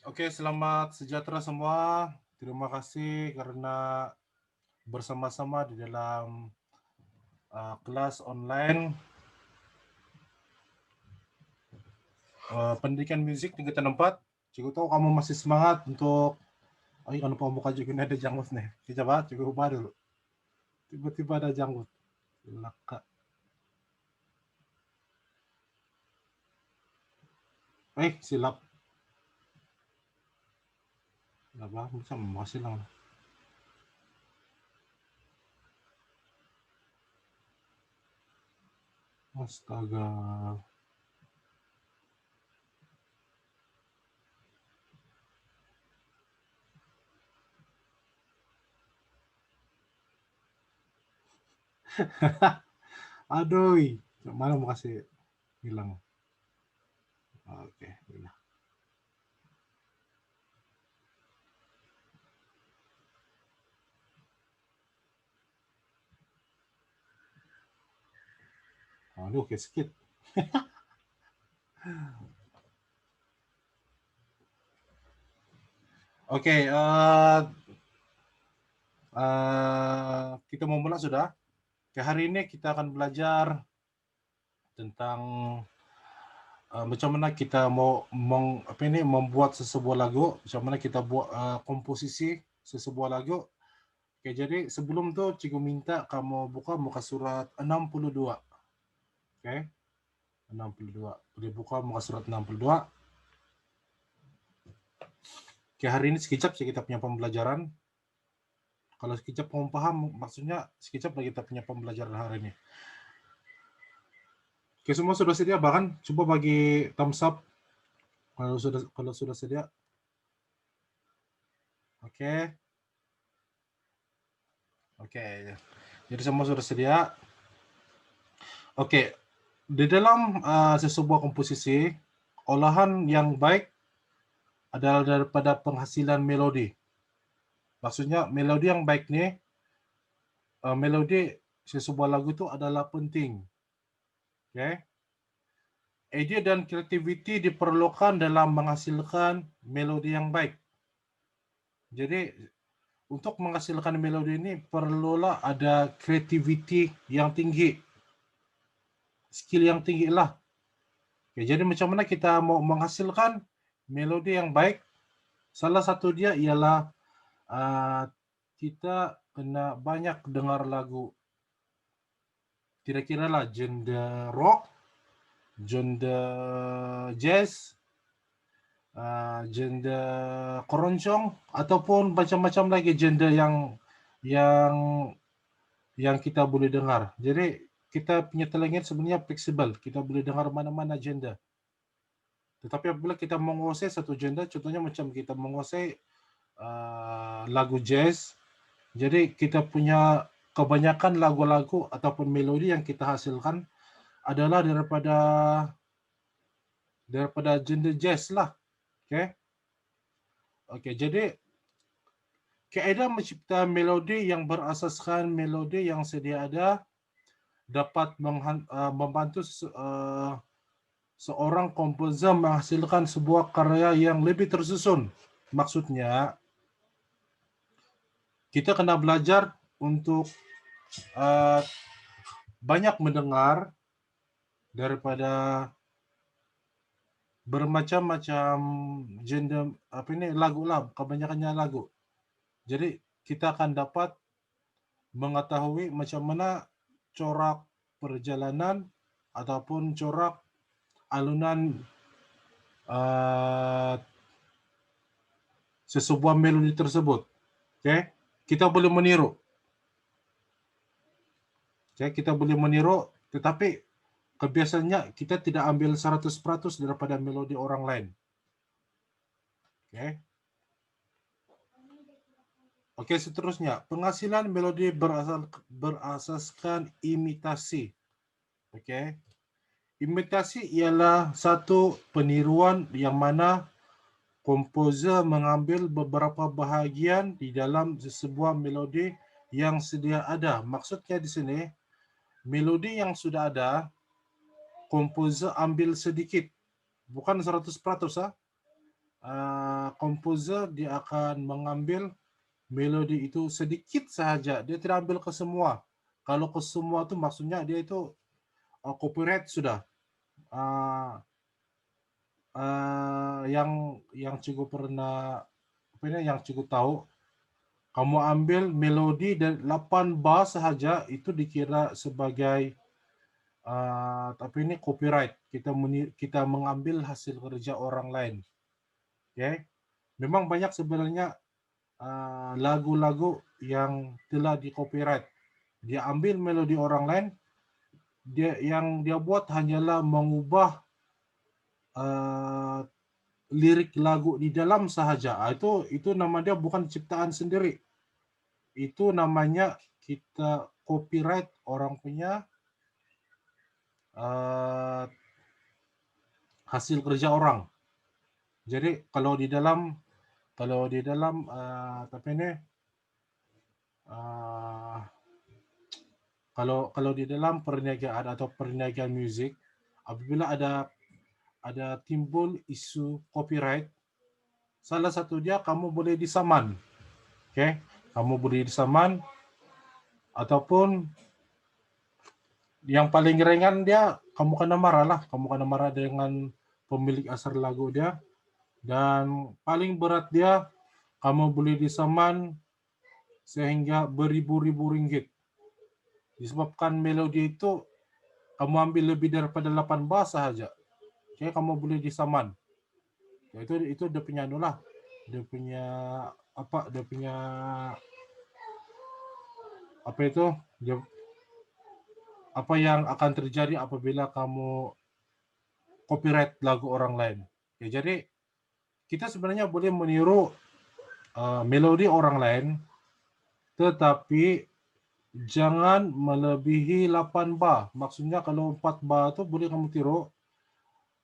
Oke, selamat sejahtera semua. Terima kasih karena bersama-sama di dalam kelas online pendidikan musik tingkatan 4. Cikgu tahu kamu masih semangat untuk kan pembuka juga ini ada janggut nih. Kita coba cikgu ubah dulu. Tiba-tiba ada janggut. Laka. Silap. Apa? Bisa masih lang. Astaga. Aduh. Mana mau kasih hilang. Oke, hilang. Aduh, sakit. Oke, kita mau mulai sudah. Hari ini kita akan belajar tentang macam mana kita mau membuat sesebuah lagu, macam mana kita buat komposisi sesebuah lagu. Oke, jadi sebelum tu cikgu minta kamu buka muka surat 62. Oke, 62. Boleh buka muka surat 62. Oke, hari ini sekejap kita punya pembelajaran. Kalau sekejap kamu paham, maksudnya sekejap lagi kita punya pembelajaran hari ini. Oke, semua sudah sedia, bahkan coba bagi thumbs up kalau sudah sedia. Oke. Oke. Jadi semua sudah sedia. Oke. Di dalam sesebuah komposisi, olahan yang baik adalah daripada penghasilan melodi. Maksudnya melodi yang baik nih, melodi sesebuah lagu itu adalah penting. Oke. Ide dan kreativiti diperlukan dalam menghasilkan melodi yang baik. Jadi untuk menghasilkan melodi ini perlulah ada kreativiti yang tinggi, skill yang tinggi lah. Oke, jadi macam mana kita mau menghasilkan melodi yang baik? Salah satu dia ialah kita kena banyak dengar lagu. Kira-kira lah genre rock, genre jazz, genre keroncong, ataupun macam-macam lagi genre yang kita boleh dengar. Jadi kita punya telinga sebenarnya fleksibel. Kita boleh dengar mana-mana genre. Tetapi apabila kita menguasai satu genre, contohnya macam kita menguasai lagu jazz, jadi kita punya kebanyakan lagu-lagu ataupun melodi yang kita hasilkan adalah daripada genre jazz lah. Oke, jadi kaedah mencipta melodi yang berasaskan melodi yang sedia ada dapat membantu seorang komposer menghasilkan sebuah karya yang lebih tersusun. Maksudnya, kita kena belajar untuk banyak mendengar daripada bermacam-macam genre lagu lah, kebanyakannya lagu. Jadi kita akan dapat mengetahui macam mana corak perjalanan ataupun corak alunan sesebuah melodi tersebut. Oke, kita boleh meniru. Kita boleh meniru, tetapi kebiasaannya kita tidak ambil 100% daripada melodi orang lain. Oke, seterusnya. Penghasilan melodi berasaskan imitasi. Oke. Imitasi ialah satu peniruan yang mana komposer mengambil beberapa bahagian di dalam sebuah melodi yang sedia ada. Maksudnya di sini, melodi yang sudah ada, komposer ambil sedikit, bukan 100%. komposer dia akan mengambil melodi itu sedikit saja. Dia tidak ambil ke semua. Kalau ke semua itu maksudnya dia itu copyright sudah. Yang cukup pernah yang cukup tahu, kamu ambil melodi dan 8 bar sahaja itu dikira sebagai tapi ini copyright. Kita mengambil hasil kerja orang lain. Okay? Memang banyak sebenarnya lagu-lagu yang telah di copyright. Dia ambil melodi orang lain, yang dia buat hanyalah mengubah lirik lagu di dalam sahaja. Itu nama dia bukan ciptaan sendiri. Itu namanya kita copyright orang punya hasil kerja orang. Jadi kalau di dalam tapi ini kalau di dalam perniagaan atau perniagaan musik, apabila ada timbul isu copyright, salah satu dia kamu boleh disaman. Okay? Kamu boleh disaman, ataupun yang paling ringan dia kamu kena marah lah. Kamu kena marah dengan pemilik asal lagu dia. Dan paling berat dia kamu boleh disaman sehingga beribu-ribu ringgit. Disebabkan melodi itu kamu ambil lebih daripada 8 bar sahaja. Okay, kamu boleh disaman. Ya, itu dia punya lah. Dia punya apa yang akan terjadi apabila kamu copyright lagu orang lain. Ya, jadi kita sebenarnya boleh meniru melodi orang lain, tetapi jangan melebihi 8 bar. Maksudnya kalau 4 bar itu boleh kamu tiru,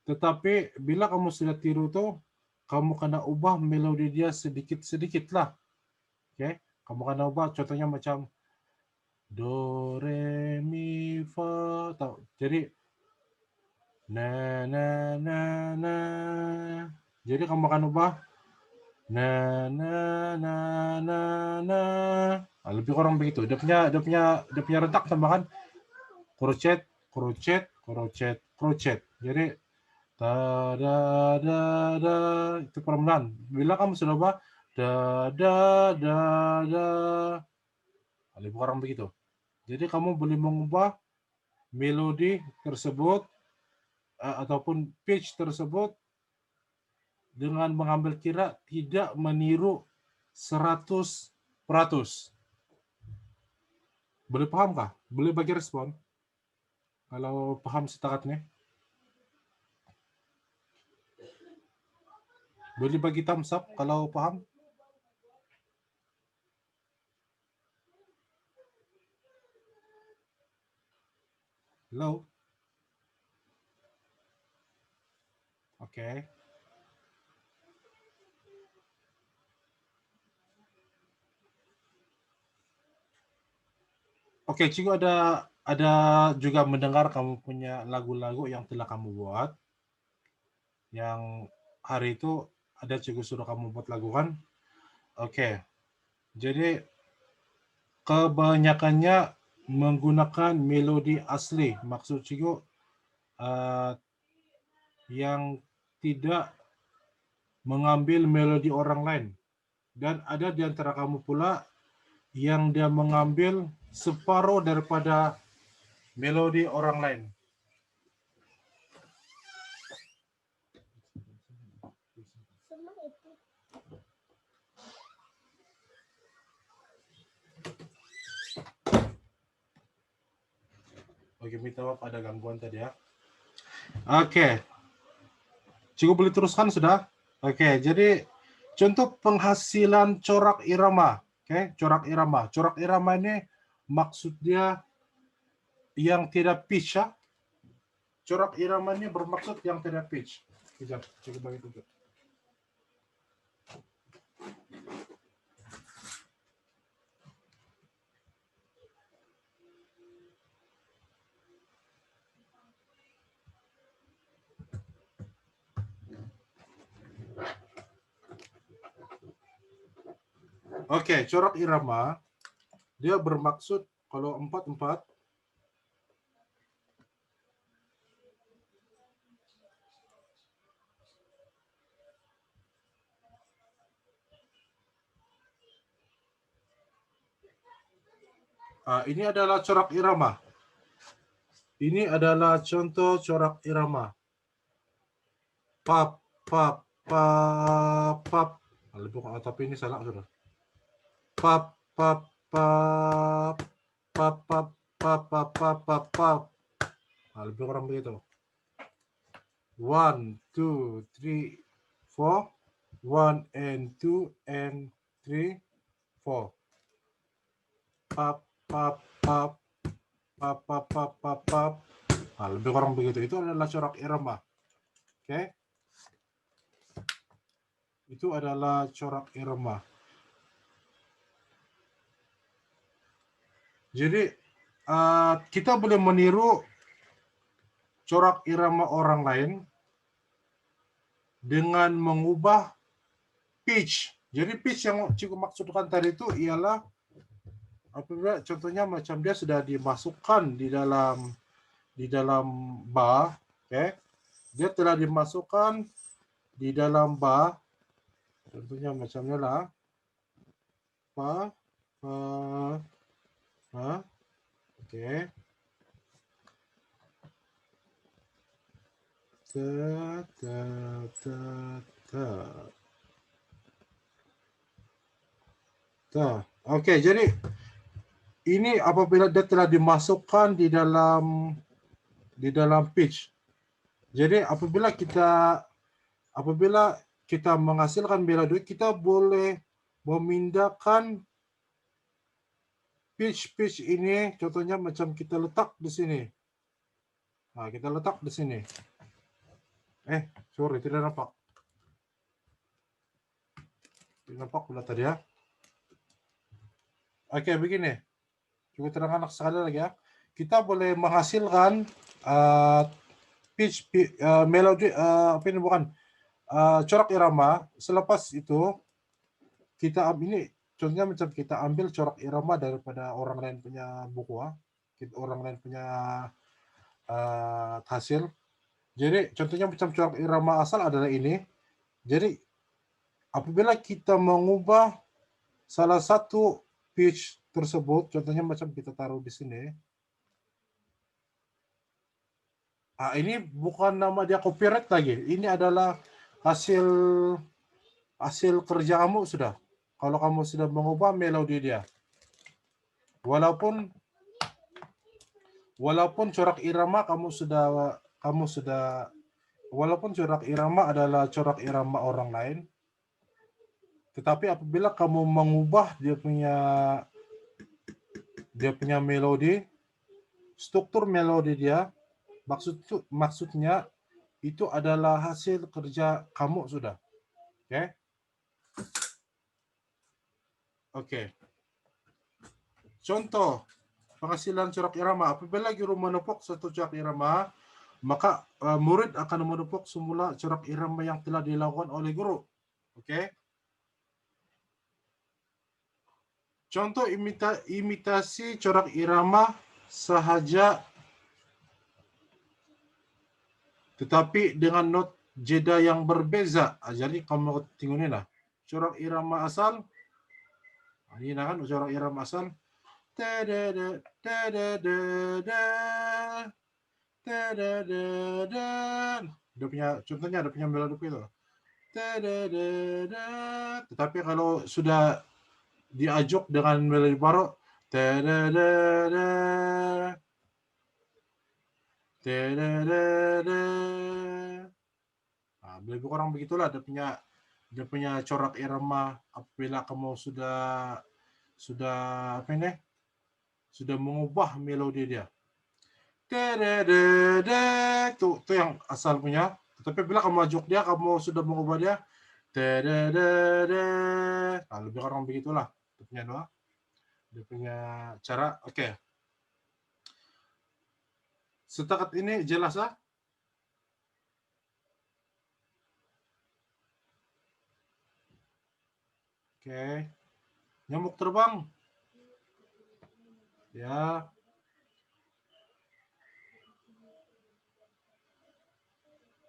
tetapi bila kamu sudah tiru tuh, kamu kena ubah melodi dia sedikit-sedikit lah. Okay? Kamu kena ubah, contohnya macam do, re, mi, fa. Jadi na na na na. Jadi kamu akan ubah na na na na na. Lebih kurang begitu. Dia punya retak tambahan krocet, krocet, krocet, krocet. Jadi da da da da itu permulaan. Bila kamu sudah ubah da da da da, lebih kurang begitu. Jadi kamu boleh mengubah melodi tersebut ataupun pitch tersebut dengan mengambil kira tidak meniru 100%. Boleh paham kah? Boleh bagi respon kalau paham setakat ini? Boleh bagi thumbs up kalau paham? Hello? Oke. Oke, Cikgu ada juga mendengar kamu punya lagu-lagu yang telah kamu buat. Yang hari itu ada Cikgu suruh kamu buat lagu kan? Oke. Jadi kebanyakannya menggunakan melodi asli. Maksud Cikgu yang tidak mengambil melodi orang lain. Dan ada di antara kamu pula yang dia mengambil separuh daripada melodi orang lain. Oke, minta maaf ada gangguan tadi ya. Oke. Cikgu boleh teruskan sudah? Oke, jadi contoh penghasilan corak irama. Oke, corak irama. Corak irama ini maksud dia yang tidak pitch ya. Corak irama ini bermaksud yang tidak pitch. Kejap, Cikgu bagi tunjuk. Oke, corak irama dia bermaksud kalau 4/4 ini adalah corak irama. Ini adalah contoh corak irama. Pap, pap, pap, pap. Tapi ini salah sudah. Pap, pap, pap, pap, pap, pap, pap, pap, pap, pap. Lebih kurang begitu. 1, 2, 3, 4. 1 and 2 and 3, 4. Pap, pap, pap, pap, pap, pap, pap, pap. Lebih kurang begitu. Itu adalah corak irama. Oke. Itu adalah corak irama. Jadi kita boleh meniru corak irama orang lain dengan mengubah pitch. Jadi pitch yang Cikgu maksudkan tadi itu ialah apabila contohnya macam dia sudah dimasukkan di dalam bar, okay? Dia telah dimasukkan di dalam bar, contohnya macamnya lah, okay. Oke, jadi ini apabila dia telah dimasukkan di dalam pitch. Jadi apabila kita menghasilkan melodi, kita boleh memindahkan pitch ini, contohnya macam kita letak di sini. Nah, kita letak di sini. Sorry, tidak nampak. Tidak nampak pula tadi ya. Oke, begini. Coba terangkan sekali lagi ya. Kita boleh menghasilkan pitch, melodi, apa ini bukan, corak irama. Selepas itu kita ini contohnya macam kita ambil corak irama daripada orang lain punya buku, orang lain punya hasil. Jadi contohnya macam corak irama asal adalah ini. Jadi apabila kita mengubah salah satu pitch tersebut, contohnya macam kita taruh di sini. Ini bukan nama dia copyright lagi. Ini adalah hasil kerja kamu sudah. Kalau kamu sudah mengubah melodi dia. Walaupun corak irama walaupun corak irama adalah corak irama orang lain, tetapi apabila kamu mengubah dia punya melodi, struktur melodi dia, maksudnya itu adalah hasil kerja kamu sudah. Oke. Contoh penghasilan corak irama. Apabila guru menepuk satu corak irama, maka murid akan menepuk semula corak irama yang telah dilakukan oleh guru. Oke. Contoh imitasi corak irama sahaja, tetapi dengan not jeda yang berbeza. Jadi kamu tengok ini lah. Corak irama asal. Ini kan corak irama asal. Dia punya contohnya ada punya melodi itu. Tetapi kalau sudah diajuk dengan melodi baru, lebih kurang begitulah dia punya corak irama. Apabila kamu sudah apa ini, sudah mengubah melodi dia. Itu yang asal punya. Tetapi bila kamu ajuk dia, kamu sudah mengubah dia. Lebih kurang begitulah dia punya doa. Dia punya cara. Oke. Setakat ini jelas lah. Oke. Nyamuk terbang. Ya.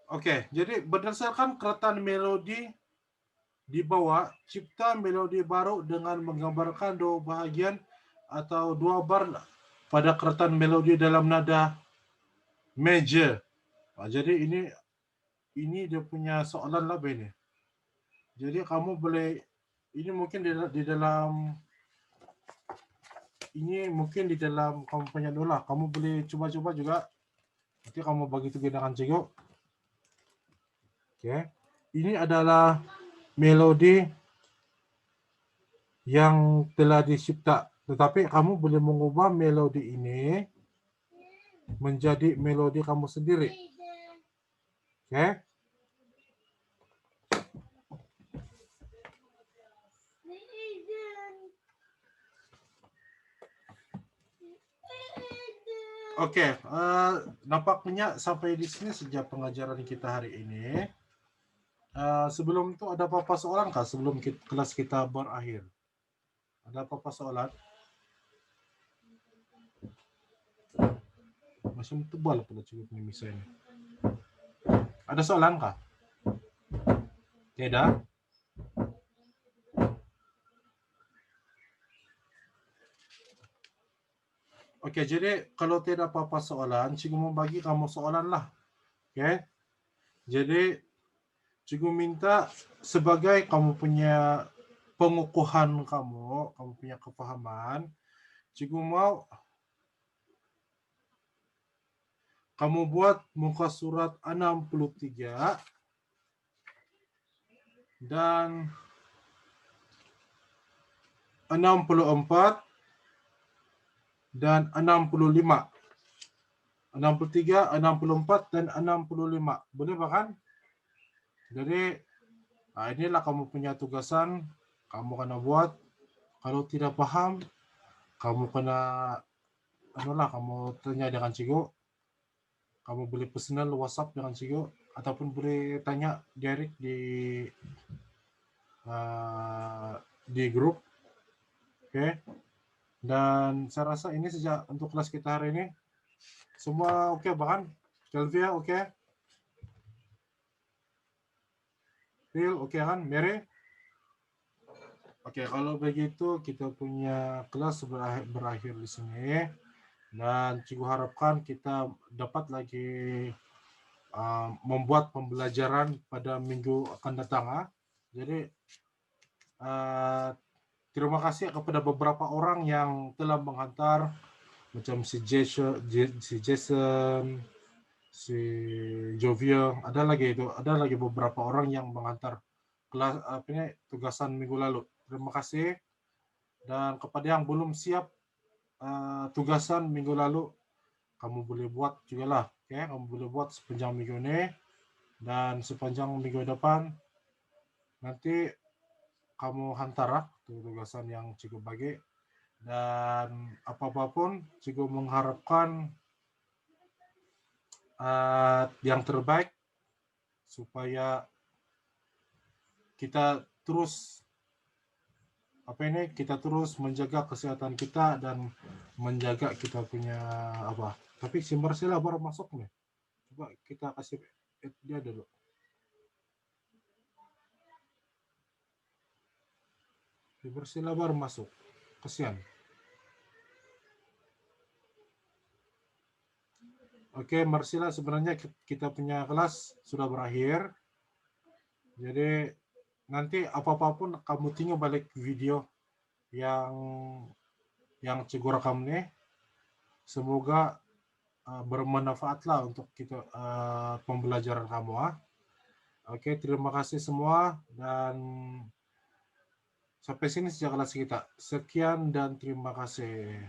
Oke, jadi berdasarkan keratan melodi di bawah, cipta melodi baru dengan menggambarkan dua bahagian atau dua bar pada keratan melodi dalam nada major. Jadi ini dia punya soalan lebih nih. Jadi kamu boleh ini mungkin di dalam kamu punya dulu lah. Kamu boleh coba-coba juga. Nanti kamu bagi tugas dengan cikgu. Oke. Ini adalah melodi yang telah dicipta. Tetapi kamu boleh mengubah melodi ini menjadi melodi kamu sendiri. Oke. Oke, nampaknya sampai di sini sejak pengajaran kita hari ini. Sebelum itu ada apa-apa soalan kah sebelum kelas kita berakhir? Ada apa-apa soalan? Masih tebal pula cukup nih misalnya. Ada soalan kah? Tidak? Oke, jadi kalau tidak apa-apa soalan, cikgu mau bagi kamu soalan lah. Oke. Jadi cikgu minta sebagai kamu punya pengukuhan kamu punya kepahaman, cikgu mau kamu buat muka surat 63 dan 64 dan 65. 63, 64 dan 65. Boleh bahkan? Jadi inilah kamu punya tugasan, kamu kena buat. Kalau tidak paham, kamu kena kamu tanya dengan cikgu. Kamu boleh personal WhatsApp dengan cikgu ataupun boleh tanya direct di grup. Oke. Dan saya rasa ini sejak untuk kelas kita hari ini semua oke, bahkan Kelvia oke. Phil oke kan? Mary? Oke, kalau begitu kita punya kelas berakhir di sini. Dan cikgu harapkan kita dapat lagi membuat pembelajaran pada minggu akan datang. Jadi terima kasih kepada beberapa orang yang telah menghantar, macam si Jason, si Jovio, ada lagi beberapa orang yang menghantar kelas tugasan minggu lalu. Terima kasih. Dan kepada yang belum siap tugasan minggu lalu, kamu boleh buat juga lah. Oke, kamu boleh buat sepanjang minggu ini dan sepanjang minggu depan. Nanti kamu hantar tugasan yang cikgu bagi. Dan apapun, cikgu mengharapkan yang terbaik supaya kita terus menjaga kesehatan kita dan menjaga kita punya tapi si Marcella baru masuk nih, coba kita kasih dia dulu. Si Marcella baru masuk, kasihan. Oke, Marcella, sebenarnya kita punya kelas sudah berakhir, jadi nanti apapun kamu tinggal balik video yang cikgu rekam nih. Semoga bermanfaat lah untuk kita pembelajaran kamu. Oke, terima kasih semua dan sampai sini sejak kelas kita. Sekian dan terima kasih.